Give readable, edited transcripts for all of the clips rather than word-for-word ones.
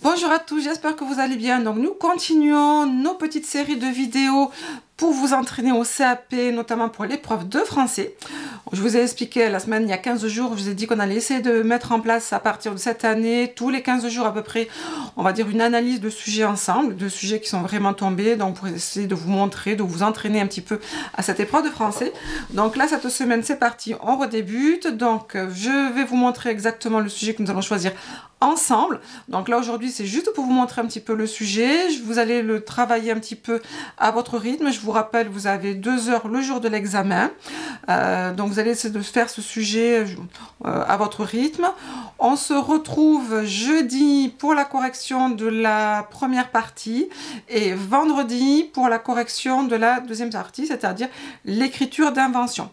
Bonjour à tous, j'espère que vous allez bien. Donc nous continuons nos petites séries de vidéos pour vous entraîner au CAP, notamment pour l'épreuve de français. Je vous ai expliqué la semaine, il y a 15 jours, je vous ai dit qu'on allait essayer de mettre en place à partir de cette année, tous les 15 jours à peu près, on va dire une analyse de sujets ensemble, de sujets qui sont vraiment tombés, donc pour essayer de vous montrer, de vous entraîner un petit peu à cette épreuve de français. Donc là, cette semaine, c'est parti, on redébute. Donc je vais vous montrer exactement le sujet que nous allons choisir ensemble. Donc là, aujourd'hui, c'est juste pour vous montrer un petit peu le sujet. Vous allez le travailler un petit peu à votre rythme. Je vous rappelle, vous avez 2 heures le jour de l'examen. Donc vous allez essayer de faire ce sujet à votre rythme. On se retrouve jeudi pour la correction de la première partie et vendredi pour la correction de la deuxième partie, c'est-à-dire l'écriture d'invention.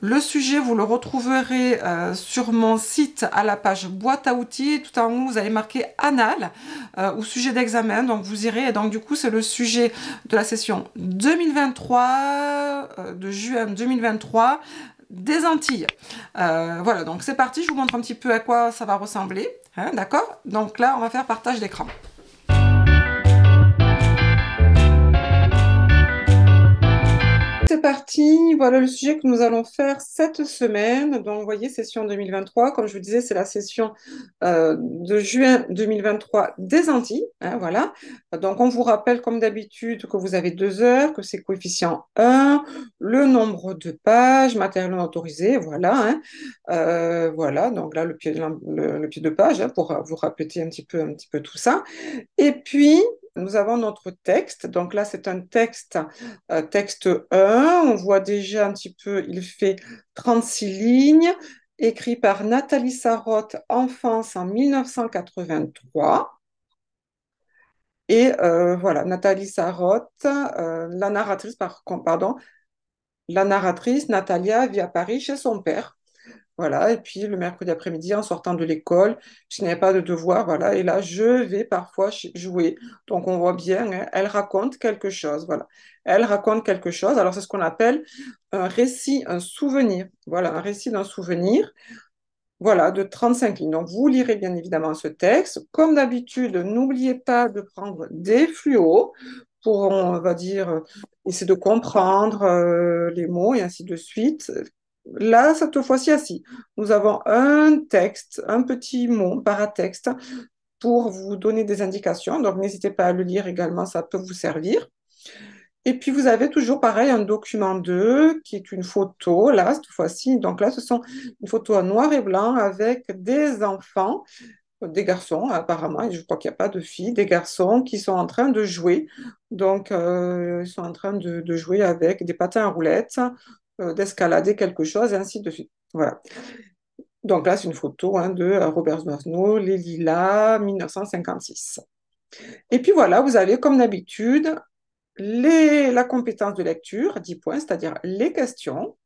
Le sujet, vous le retrouverez sur mon site à la page boîte à outils. Tout en haut, vous avez marqué Annales ou sujet d'examen. Donc vous irez. Et donc du coup, c'est le sujet de la session 2023, de juin 2023, des Antilles. Voilà, donc c'est parti. Je vous montre un petit peu à quoi ça va ressembler. Hein, d'accord? Donc là, on va faire partage d'écran. C'est parti, voilà le sujet que nous allons faire cette semaine. Donc, vous voyez, session 2023, comme je vous disais, c'est la session de juin 2023 des Antilles. Hein, voilà. Donc, on vous rappelle, comme d'habitude, que vous avez 2 heures, que c'est coefficient 1, le nombre de pages, matériel non autorisé, voilà. Hein. Voilà, donc là, le pied de page, hein, pour vous répéter un petit peu tout ça. Et puis, nous avons notre texte. Donc là, c'est un texte, texte 1. On voit déjà un petit peu, il fait 36 lignes, écrit par Nathalie Sarraute, enfance en 1983. Et voilà, Nathalie Sarraute, la narratrice, pardon, la narratrice, Natalia, vit à Paris chez son père. Voilà, et puis le mercredi après-midi, en sortant de l'école, je n'avais pas de devoir, voilà, et là, je vais parfois jouer. Donc, on voit bien, hein, elle raconte quelque chose, voilà. Elle raconte quelque chose, alors c'est ce qu'on appelle un récit, un souvenir. Voilà, un récit d'un souvenir, voilà, de 35 lignes. Donc, vous lirez bien évidemment ce texte. Comme d'habitude, n'oubliez pas de prendre des fluos pour, on va dire, essayer de comprendre les mots et ainsi de suite. Là, cette fois-ci, assis, nous avons un texte, un petit mot, paratexte, pour vous donner des indications. Donc, n'hésitez pas à le lire également, ça peut vous servir. Et puis, vous avez toujours, pareil, un document 2 qui est une photo, là, cette fois-ci. Donc là, ce sont une photo en noir et blanc avec des enfants, des garçons, apparemment, et je crois qu'il n'y a pas de filles, des garçons qui sont en train de jouer. Donc, ils sont en train de jouer avec des patins à roulettes, d'escalader quelque chose, et ainsi de suite. Voilà. Donc là, c'est une photo hein, de Robert Snow, Les Lilas, 1956. Et puis voilà, vous avez comme d'habitude la compétence de lecture, 10 points, c'est-à-dire les questions,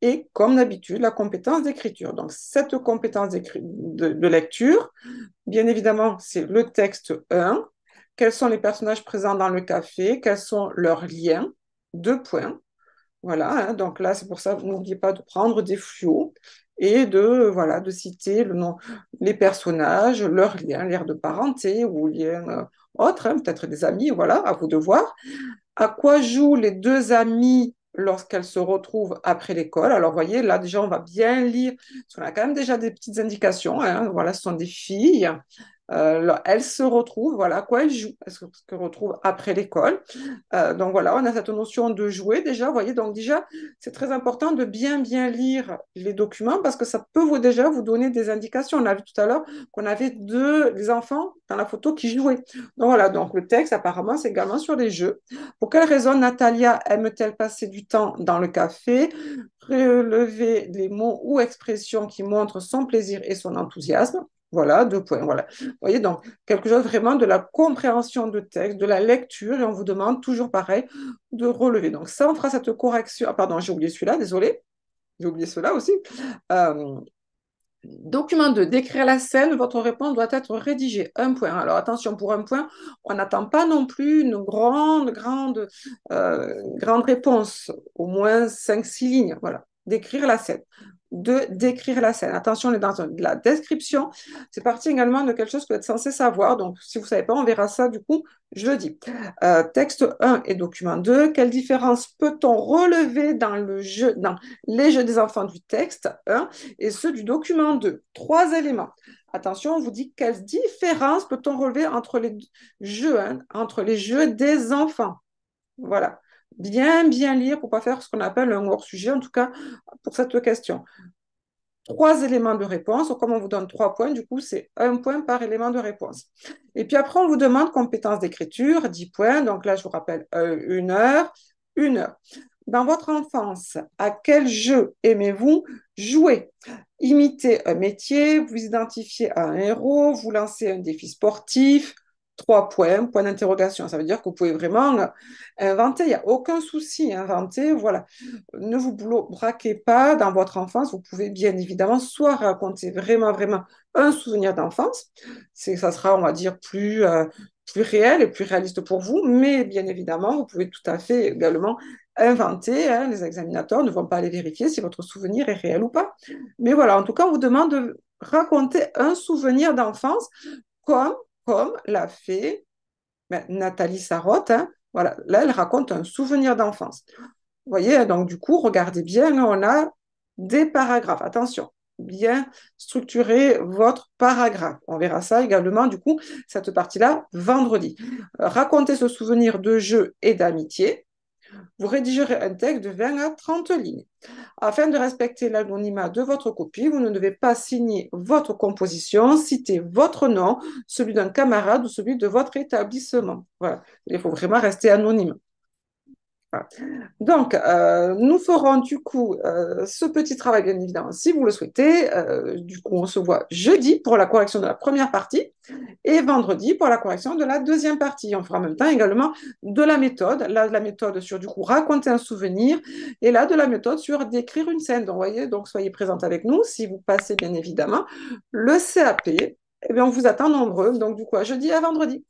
et comme d'habitude, la compétence d'écriture. Donc cette compétence de lecture, bien évidemment, c'est le texte 1. Quels sont les personnages présents dans le café? Quels sont leurs liens? 2 points. Voilà, hein, donc là, c'est pour ça, n'oubliez pas de prendre des fluos et voilà, de citer le nom, les personnages, leurs liens, liens de parenté ou liens autres, hein, peut-être des amis, voilà, à vous de voir. À quoi jouent les 2 amies lorsqu'elles se retrouvent après l'école? Alors, vous voyez, là, déjà, on va bien lire, parce qu'on a quand même déjà des petites indications, hein, voilà, ce sont des filles. Elles se retrouvent, voilà, à quoi elles jouent, elles se retrouvent après l'école. Donc voilà, on a cette notion de jouer déjà, vous voyez, donc déjà, c'est très important de bien lire les documents parce que ça peut déjà vous donner des indications. On a vu tout à l'heure qu'on avait les enfants dans la photo qui jouaient. Donc voilà, donc le texte apparemment c'est également sur les jeux. Pour quelle raison Natalia aime-t-elle passer du temps dans le café? Relever les mots ou expressions qui montrent son plaisir et son enthousiasme. Voilà, 2 points. Voilà. Vous voyez, donc, quelque chose vraiment de la compréhension de texte, de la lecture, et on vous demande toujours pareil de relever. Donc, ça, on fera cette correction. Ah, pardon, j'ai oublié celui-là, désolé. J'ai oublié cela aussi. Document 2, décrire la scène, votre réponse doit être rédigée. 1 point. Alors attention, pour 1 point, on n'attend pas non plus une grande réponse, au moins 5-6 lignes. Voilà, décrire la scène. de décrire la scène. Attention, on est dans de la description. C'est parti également de quelque chose que vous êtes censé savoir. Donc, si vous ne savez pas, on verra ça du coup jeudi. Texte 1 et document 2. Quelle différence peut-on relever dans les jeux des enfants du texte 1 et ceux du document 2? Trois éléments. Attention, on vous dit quelle différence peut-on relever entre les jeux, hein, entre les jeux des enfants. Voilà. Bien lire pour ne pas faire ce qu'on appelle un hors-sujet, en tout cas pour cette question. Trois éléments de réponse. Comme on vous donne 3 points, du coup, c'est 1 point par élément de réponse. Et puis après, on vous demande compétences d'écriture, 10 points. Donc là, je vous rappelle, 1 heure, 1 heure. Dans votre enfance, à quel jeu aimez-vous jouer? Imitez un métier, vous identifiez un héros, vous lancez un défi sportif, 3 points, point d'interrogation. Ça veut dire que vous pouvez vraiment inventer, il n'y a aucun souci, inventer, voilà. Ne vous braquez pas dans votre enfance, vous pouvez bien évidemment soit raconter vraiment un souvenir d'enfance, ça sera, on va dire, plus réel et plus réaliste pour vous, mais bien évidemment, vous pouvez tout à fait également inventer, hein, les examinateurs ne vont pas aller vérifier si votre souvenir est réel ou pas. Mais voilà, en tout cas, on vous demande de raconter un souvenir d'enfance comme, comme l'a fait Nathalie Sarraute. Hein. Voilà, là, elle raconte un souvenir d'enfance. Vous voyez, donc du coup, regardez bien, on a des paragraphes. Attention, bien structurer votre paragraphe. On verra ça également, du coup, cette partie-là, vendredi. Racontez ce souvenir de jeu et d'amitié. Vous rédigerez un texte de 20 à 30 lignes. Afin de respecter l'anonymat de votre copie, vous ne devez pas signer votre composition, citer votre nom, celui d'un camarade ou celui de votre établissement. Voilà. Il faut vraiment rester anonyme. Voilà. Donc, nous ferons du coup ce petit travail, bien évidemment, si vous le souhaitez. Du coup, on se voit jeudi pour la correction de la première partie et vendredi pour la correction de la deuxième partie. On fera en même temps également de la méthode. Là, de la méthode sur, du coup, raconter un souvenir et là, de la méthode sur décrire une scène. Donc, voyez, donc soyez présente avec nous. Si vous passez, bien évidemment, le CAP, eh bien, on vous attend nombreux. Donc, du coup, à jeudi à vendredi.